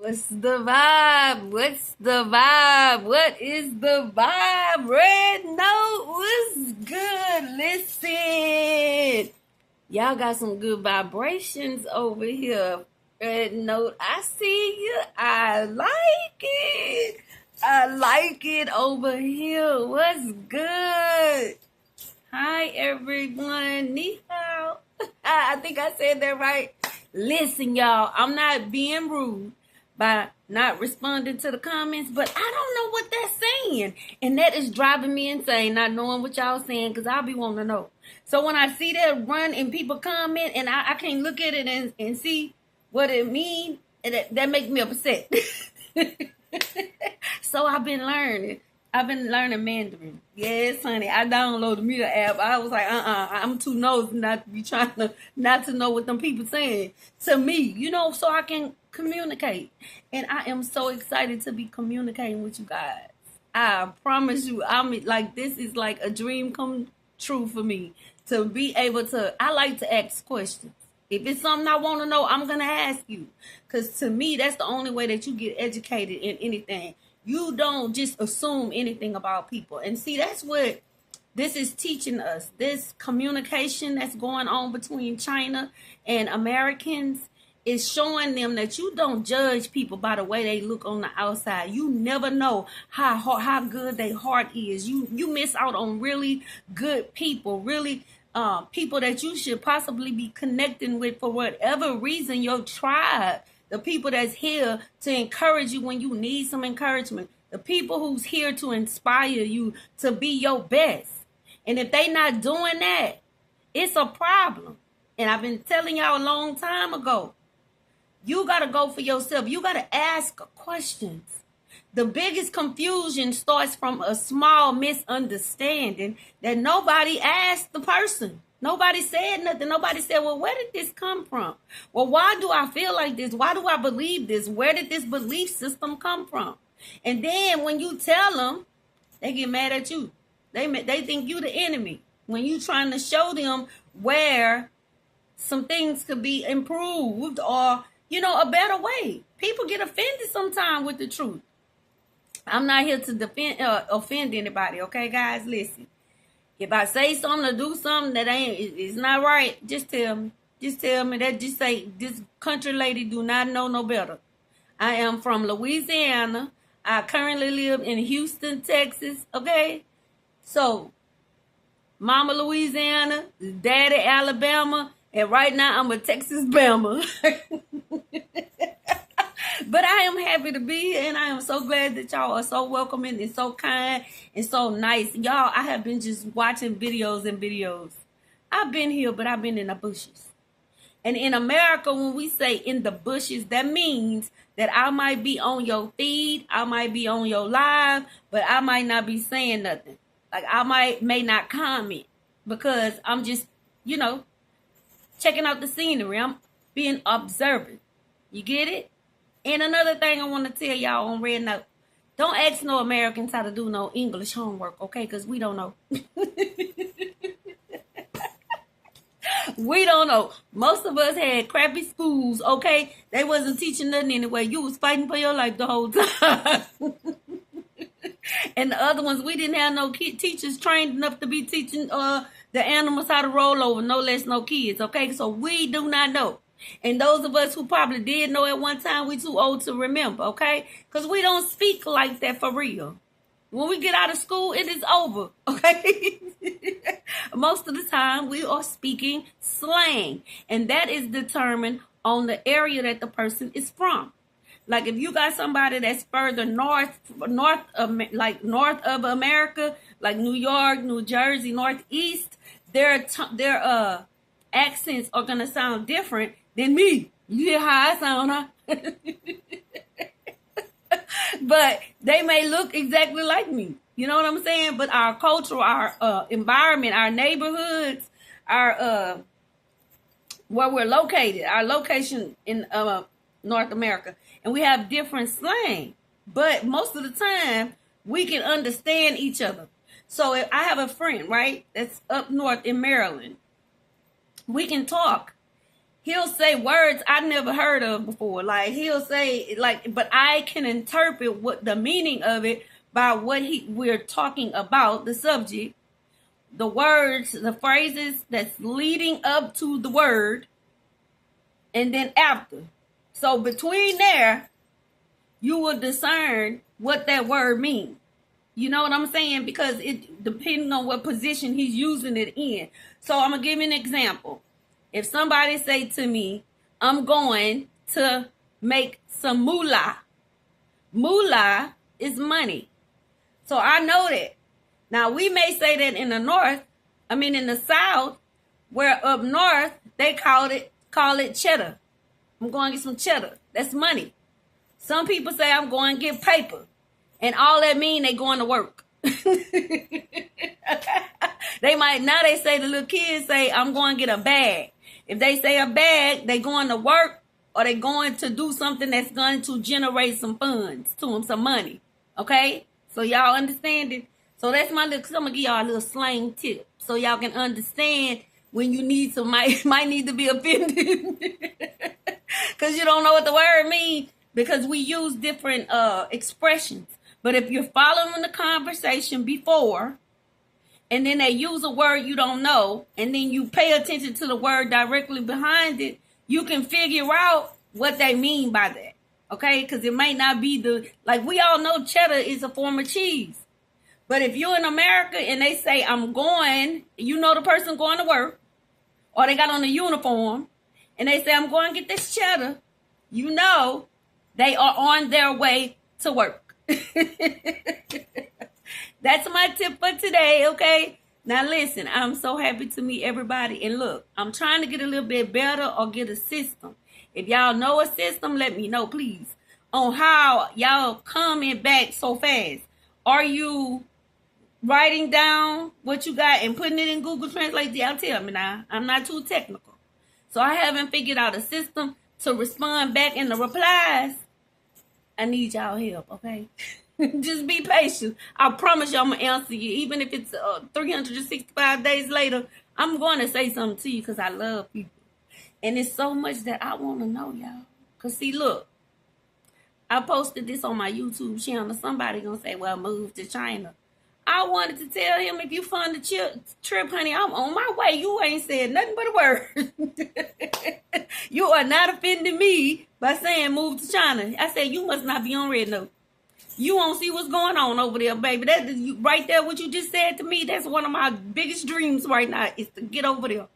What's the vibe? What's the vibe? What is the vibe? Red Note, what's good? Listen, y'all got some good vibrations over here. Red Note, I see you. I like it. I like it over here. What's good? Hi, everyone. Ni hao. I think I said that right. Listen, y'all, I'm not being rude by not responding to the comments, but I don't know what they're saying. And that is driving me insane, not knowing what y'all saying, because I'll be wanting to know. So when I see that run and people comment and I can't look at it and see what it means, that makes me upset. So I've been learning. I've been learning Mandarin. Yes, honey. I downloaded the Meter app. I was like, I'm too nosy not to be trying to not to know what them people saying to me, so I can communicate. And I am so excited to be communicating with you guys. I promise you, this is like a dream come true for me to be able to. I like to ask questions. If it's something I want to know, I'm gonna ask you, because to me, that's the only way that you get educated in anything. You don't just assume anything about people. And see, that's what this is teaching us. This communication that's going on between China and Americans is showing them that you don't judge people by the way they look on the outside. You never know how good their heart is. You miss out on really good people, really people that you should possibly be connecting with for whatever reason. Your tribe, the people that's here to encourage you when you need some encouragement, the people who's here to inspire you to be your best. And if they not doing that, it's a problem. And I've been telling y'all a long time ago, you got to go for yourself. You got to ask questions. The biggest confusion starts from a small misunderstanding that nobody asked the person. Nobody said nothing. Nobody said, well, where did this come from? Well, why do I feel like this? Why do I believe this? Where did this belief system come from? And then when you tell them, they get mad at you. They think you the enemy. When you trying to show them where some things could be improved or, a better way. People get offended sometimes with the truth. I'm not here to offend anybody, okay, guys? Listen. If I say something or do something that it's not right, just tell me. Just tell me that. Just say, this country lady do not know no better. I am from Louisiana. I currently live in Houston, Texas, okay? So, Mama Louisiana, Daddy Alabama, and right now I'm a Texas Bama. But I am happy to be here, and I am so glad that y'all are so welcoming and so kind and so nice. Y'all, I have been just watching videos and videos. I've been here, but I've been in the bushes. And in America, when we say in the bushes, that means that I might be on your feed, I might be on your live, but I might not be saying nothing. Like I may not comment because I'm just, checking out the scenery. I'm being observant. You get it? And another thing I want to tell y'all on RedNote, don't ask no Americans how to do no English homework, okay? Because we don't know. We don't know. Most of us had crappy schools, okay? They wasn't teaching nothing anyway. You was fighting for your life the whole time. And the other ones, we didn't have no teachers trained enough to be teaching the animals how to roll over, no less no kids, okay? So we do not know. And those of us who probably did know at one time, we too old to remember, okay? Because we don't speak like that for real. When we get out of school, it is over, okay? Most of the time, we are speaking slang. And that is determined on the area that the person is from. Like if you got somebody that's further north of America, like New York, New Jersey, Northeast, their accents are going to sound different than me. You hear how I sound, huh? But they may look exactly like me. You know what I'm saying? But our culture, our environment, our neighborhoods, our where we're located, our location in North America, and we have different slang. But most of the time, we can understand each other. So if I have a friend, right, that's up north in Maryland, we can talk. he'll say words I never heard of before. Like he'll say but I can interpret what the meaning of it by what we're talking about, the subject, the words, the phrases that's leading up to the word, and then after. So between there, you will discern what that word means. You know what I'm saying? Because it depending on what position he's using it in. So I'm gonna give you an example. If somebody say to me, I'm going to make some moolah. Moolah is money. So I know that. Now we may say that in the South, where up north they call it cheddar. I'm going to get some cheddar. That's money. Some people say I'm going to get paper. And all that mean they going to work. They say the little kids say, I'm going to get a bag. If they say a bag, they going to work or they going to do something that's going to generate some funds to them, some money. Okay? So y'all understand it? So that's I'm going to give y'all a little slang tip so y'all can understand when you need might need to be offended. Because you don't know what the word means because we use different expressions. But if you're following the conversation before, and then they use a word you don't know, and then you pay attention to the word directly behind it, you can figure out what they mean by that. Okay? Because it might not be we all know cheddar is a form of cheese. But if you're in America and they say, I'm going, you know the person going to work, or they got on a uniform, and they say, I'm going to get this cheddar, you know they are on their way to work. That's my tip for today, okay? Now listen, I'm so happy to meet everybody. And look, I'm trying to get a little bit better or get a system. If y'all know a system, let me know, please, on how y'all coming back so fast. Are you writing down what you got and putting it in Google Translate? Y'all tell me now. I'm not too technical. So I haven't figured out a system to respond back in the replies. I need y'all help, okay? Just be patient. I promise you I'm going to answer you. Even if it's 365 days later, I'm going to say something to you because I love people. And it's so much that I want to know, y'all. Because see, look, I posted this on my YouTube channel. Somebody going to say, well, move to China. I wanted to tell him, if you fund the trip, honey, I'm on my way. You ain't said nothing but a word. You are not offending me by saying move to China. I said, you must not be on RedNote. You won't see what's going on over there, baby. That right there, what you just said to me, that's one of my biggest dreams right now is to get over there.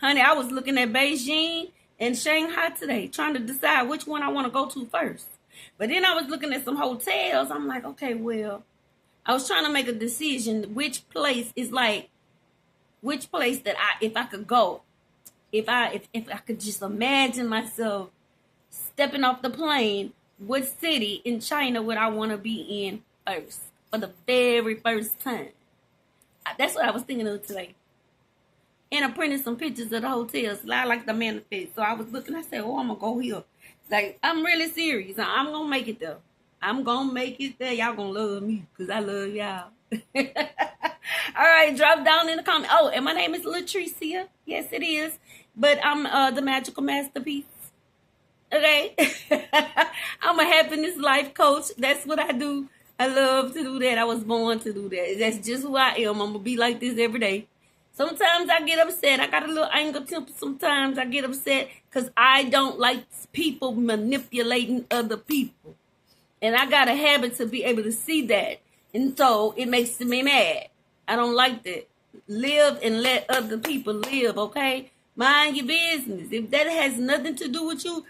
Honey, I was looking at Beijing and Shanghai today, trying to decide which one I want to go to first. But then I was looking at some hotels. I'm like, okay, well, I was trying to make a decision which place that if I could go, if I could just imagine myself stepping off the plane, what city in China would I want to be in first for the very first time? That's what I was thinking of today. And I printed some pictures of the hotels. I like the manifest. So I was looking, I said, oh, I'm going to go here. Like, I'm really serious. I'm going to make it there. I'm going to make it there. Y'all going to love me because I love y'all. All right, drop down in the comments. Oh, and my name is Latricia. Yes, it is. But I'm the magical masterpiece. Okay? I'm a happiness life coach. That's what I do. I love to do that. I was born to do that. That's just who I am. I'm going to be like this every day. Sometimes I get upset. I got a little anger temper. Sometimes I get upset because I don't like people manipulating other people. And I got a habit to be able to see that. And so it makes me mad. I don't like that. Live and let other people live, okay? Mind your business. If that has nothing to do with you,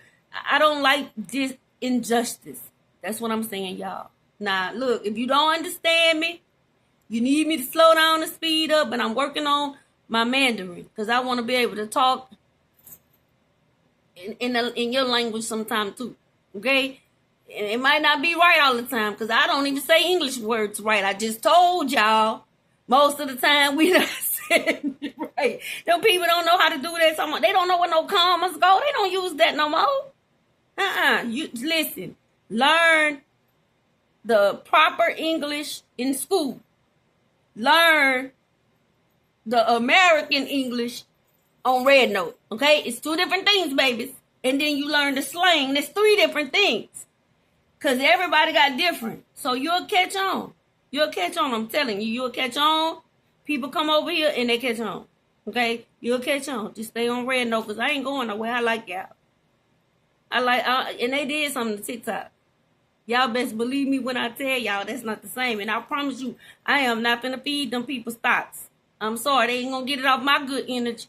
I don't like this injustice. That's what I'm saying, y'all. Now, look, if you don't understand me, you need me to slow down and speed up, but I'm working on my Mandarin because I want to be able to talk in your language sometime too, okay? And it might not be right all the time because I don't even say English words right. I just told y'all most of the time we not saying it right. Them people don't know how to do that. They don't know where no commas go. They don't use that no more. You listen, learn the proper English in school. Learn the American English on RedNote. Okay, it's 2 different things, babies. And then you learn the slang. There's 3 different things. Because everybody got different. So you'll catch on. You'll catch on. I'm telling you, you'll catch on. People come over here and they catch on. Okay? You'll catch on. Just stay on RedNote because I ain't going nowhere. I like y'all. And they did something to TikTok. Y'all best believe me when I tell y'all that's not the same. And I promise you, I am not going to feed them people's thoughts. I'm sorry. They ain't going to get it off my good energy.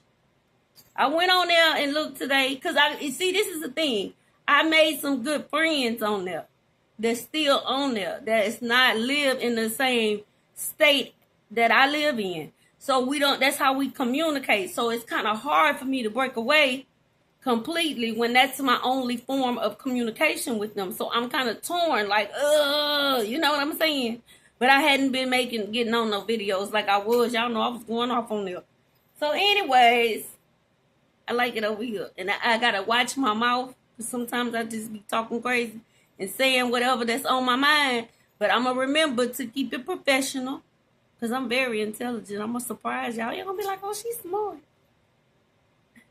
I went on there and looked today because see, this is the thing. I made some good friends on there. That's still on there, that is not live in the same state that I live in. So that's how we communicate. So it's kind of hard for me to break away completely when that's my only form of communication with them. So I'm kind of torn, like, you know what I'm saying? But I hadn't been getting on no videos like I was. Y'all know I was going off on there. So anyways, I like it over here. And I got to watch my mouth because sometimes I just be talking crazy and saying whatever that's on my mind. But I'm going to remember to keep it professional because I'm very intelligent. I'm going to surprise y'all. You're going to be like, oh, she's smart.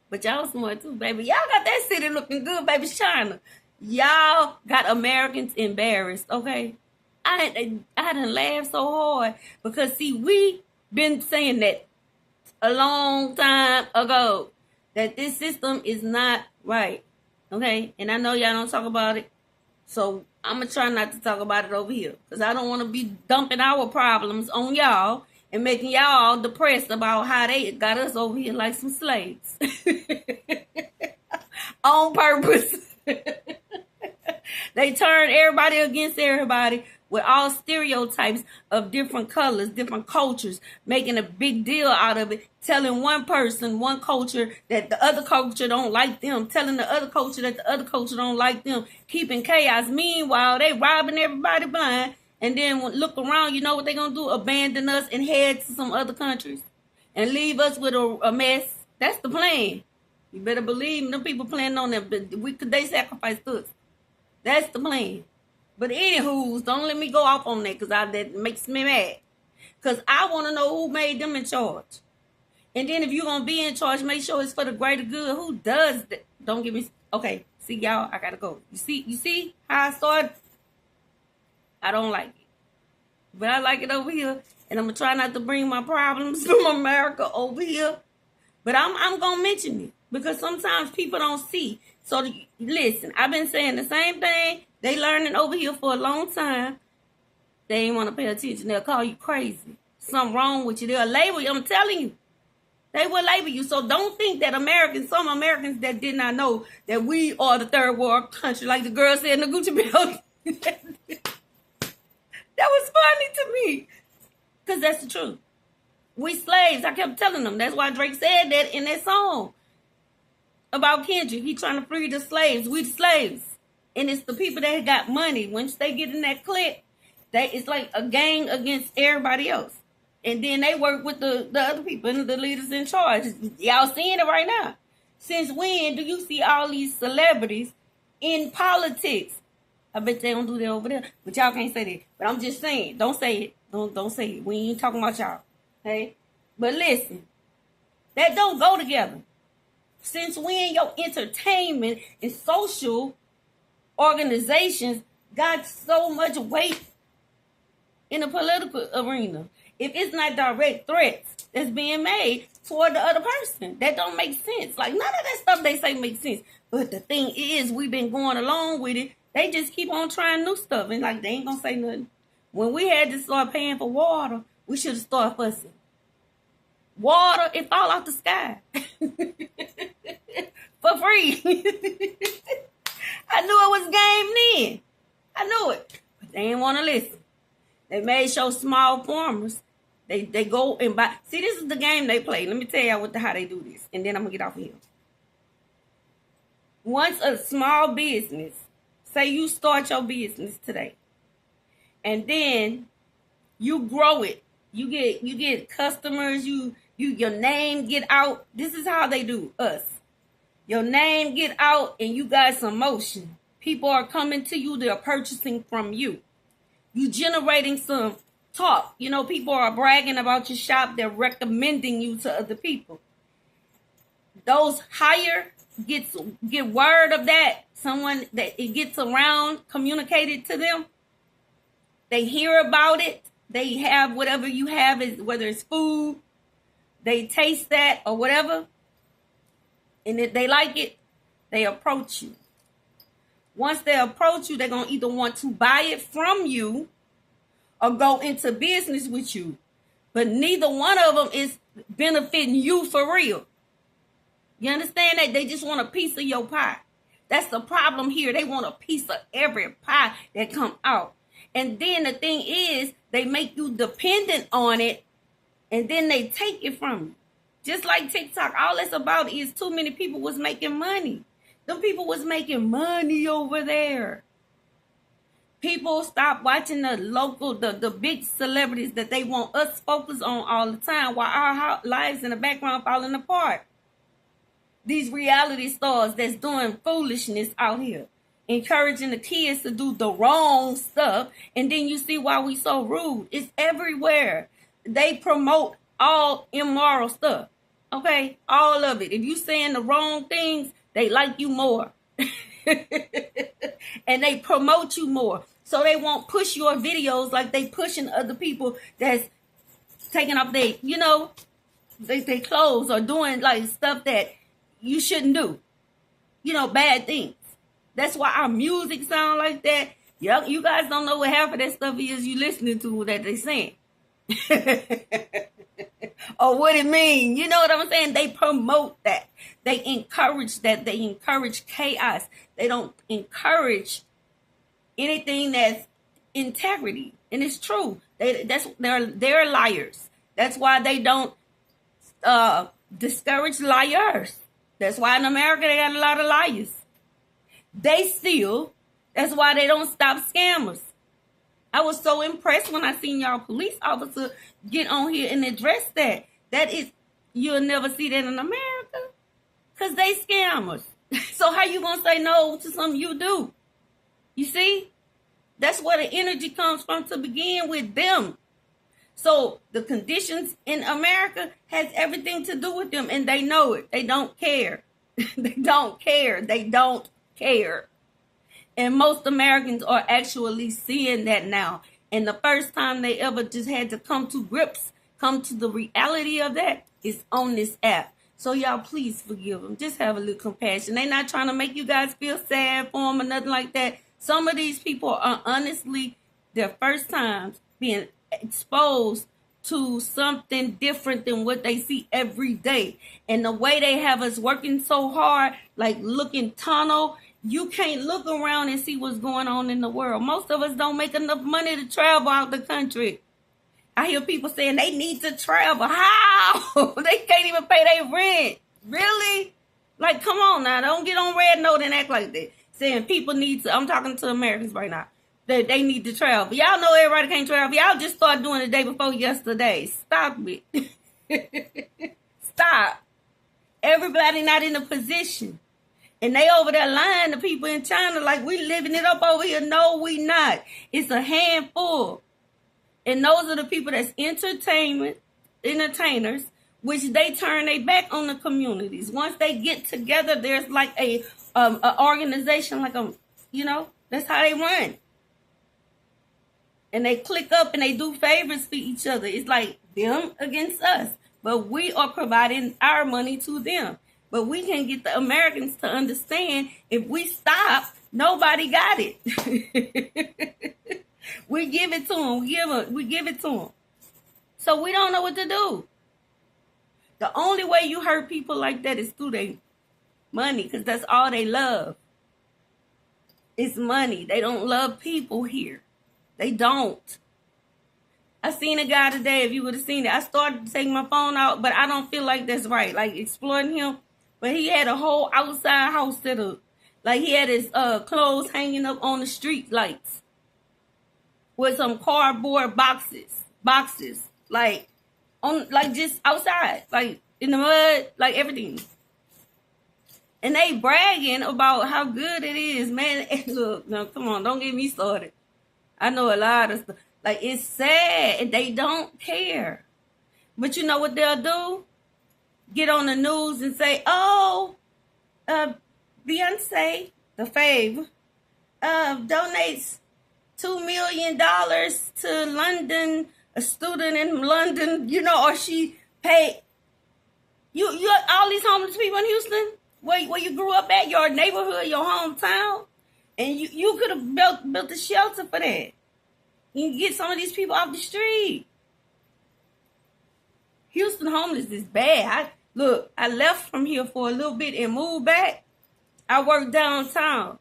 But y'all smart too, baby. Y'all got that city looking good, baby. China. Y'all got Americans embarrassed, okay? I done laughed so hard because, see, we been saying that a long time ago that this system is not right, okay? And I know y'all don't talk about it. So I'm going to try not to talk about it over here because I don't want to be dumping our problems on y'all and making y'all depressed about how they got us over here like some slaves. On purpose. They turn everybody against everybody with all stereotypes of different colors, different cultures, making a big deal out of it, telling one person, one culture that the other culture don't like them, telling the other culture that the other culture don't like them, keeping chaos. Meanwhile, they robbing everybody blind, and then look around, you know what they gonna do? Abandon us and head to some other countries and leave us with a mess. That's the plan. You better believe me, them people planning on them. They sacrificed us. That's the plan. But anywho, don't let me go off on that because that makes me mad. Because I want to know who made them in charge. And then if you're going to be in charge, make sure it's for the greater good. Who does that? Don't give me... Okay, see, y'all, I got to go. You see how I started? I don't like it. But I like it over here. And I'm going to try not to bring my problems from America over here. But I'm going to mention it. Because sometimes people don't see. So, listen, I've been saying the same thing. They learning over here for a long time. They ain't want to pay attention. They'll call you crazy. Something wrong with you. They'll label you. I'm telling you. They will label you. So don't think that some Americans that did not know that we are the third world country, like the girl said in the Gucci belt. That was funny to me. Because that's the truth. We slaves. I kept telling them. That's why Drake said that in that song about Kendrick. He trying to free the slaves. We the slaves. And it's the people that got money. Once they get in that clique, it's like a gang against everybody else. And then they work with the other people and the leaders in charge. Y'all seeing it right now. Since when do you see all these celebrities in politics? I bet they don't do that over there. But y'all can't say that. But I'm just saying. Don't say it. Don't say it. We ain't talking about y'all. Okay? But listen. That don't go together. Since when your entertainment and social organizations got so much weight in the political arena? If it's not direct threats that's being made toward the other person, that don't make sense. Like, none of that stuff they say makes sense. But the thing is, we've been going along with it. They just keep on trying new stuff. And like, they ain't gonna say nothing. When we had to start paying for water, we should have started fussing. Water, it fall out the sky. For free. I knew it was game then. I knew it. But they didn't want to listen. They made sure small farmers, they go and buy. See, this is the game they play. Let me tell y'all how they do this. And then I'm going to get off of here. Once a small business, say you start your business today, and then you grow it. You get customers, your name get out. This is how they do us. Your name get out and you got some motion. People are coming to you. They're purchasing from you. You generating some talk. You know, people are bragging about your shop. They're recommending you to other people. those higher get word of that, someone that it gets around, communicated to them. They hear about it. They have whatever you have, is whether it's food, they taste that or whatever, and if they like it, they approach you. Once they approach you, they're going to either want to buy it from you or go into business with you. But neither one of them is benefiting you for real. You understand that? They just want a piece of your pie. That's the problem here. They want a piece of every pie that come out. And then the thing is, they make you dependent on it, and then they take it from you. Just like TikTok, all it's about is too many people was making money. Them people was making money over there. People stop watching the local, the big celebrities that they want us focus on all the time, while our lives in the background falling apart. These reality stars that's doing foolishness out here, encouraging the kids to do the wrong stuff, and then you see why we so rude. It's everywhere. They promote all immoral stuff. Okay? All of it. If you saying the wrong things, they like you more. And they promote you more. So they won't push your videos like they pushing other people that's taking off their, they clothes or doing like stuff that you shouldn't do. Bad things. That's why our music sound like that. You guys don't know what half of that stuff is you listening to that they saying. Or what it mean. You know what I'm saying? They promote that. They encourage that. They encourage chaos. They don't encourage anything that's integrity. And it's true. They're liars. That's why they don't discourage liars. That's why in America they got a lot of liars. They steal. That's why they don't stop scammers. I was so impressed when I seen y'all police officer get on here and address that. That is, you'll never see that in America. Because they scammers. So how you going to say no to something you do? You see? That's where the energy comes from to begin with them. So the conditions in America has everything to do with them, and they know it. They don't care. They don't care. They don't care. And most Americans are actually seeing that now. And the first time they ever just had to come to the reality of that is on this app. So y'all please forgive them. Just have a little compassion. They're not trying to make you guys feel sad for them or nothing like that. Some of these people are honestly their first times being exposed to something different than what they see every day. And the way they have us working so hard, like looking tunnel, you can't look around and see what's going on in the world. Most of us don't make enough money to travel out the country. I hear people saying they need to travel. How? They can't even pay their rent. Really? Like, come on now. Don't get on RedNote and act like that. Saying people need to, I'm talking to Americans right now, that they need to travel. Y'all know everybody can't travel. Y'all just started doing the day before yesterday. Stop it. Stop. Everybody not in a position. And they over there lying to people in China like we living it up over here. No, we not. It's a handful. And those are the people that's entertainers, which they turn their back on the communities. Once they get together, there's like a organization, like that's how they run. And they click up and they do favors for each other. It's like them against us. But we are providing our money to them. But we can get the Americans to understand if we stop, nobody got it. We give it to them. We give it to them. So we don't know what to do. The only way you hurt people like that is through their money, because that's all they love. It's money. They don't love people here. They don't. I seen a guy today, if you would have seen it. I started to take my phone out, but I don't feel like that's right. Like exploiting him. But he had a whole outside house set up. Like he had his clothes hanging up on the street lights. With some cardboard boxes. Like just outside. Like in the mud. Like everything. And they bragging about how good it is, man. Look, no, come on, don't get me started. I know a lot of stuff. Like, it's sad, and they don't care. But you know what they'll do? get on the news and say, oh, Beyonce, the fave, donates $2 million to London, a student in London, or she paid you all these homeless people in Houston, where you grew up at, your neighborhood, your hometown, and you could have built a shelter for that. You can get some of these people off the street. Houston homeless is bad. I left from here for a little bit and moved back. I worked downtown.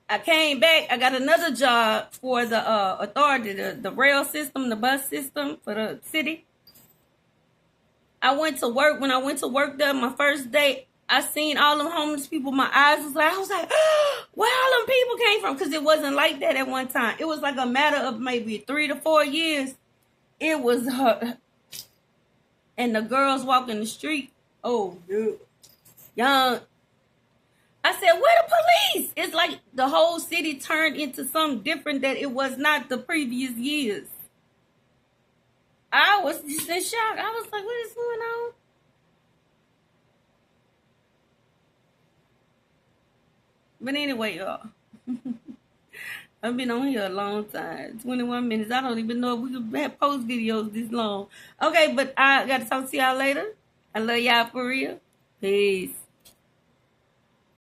I came back. I got another job for the authority, the rail system, the bus system for the city. I went to work. When I went to work there, my first day, I seen all them homeless people. My eyes was like, where all them people came from? Because it wasn't like that at one time. It was like a matter of maybe 3 to 4 years. It was her. And the girls walking the street. Oh, dude. Young. I said, where the police? It's like the whole city turned into something different that it was not the previous years. I was just in shock. I was like, what is going on? But anyway, y'all. I've been on here a long time. 21 minutes. I don't even know if we could have post videos this long. Okay, but I got to talk to y'all later. I love y'all for real. Peace.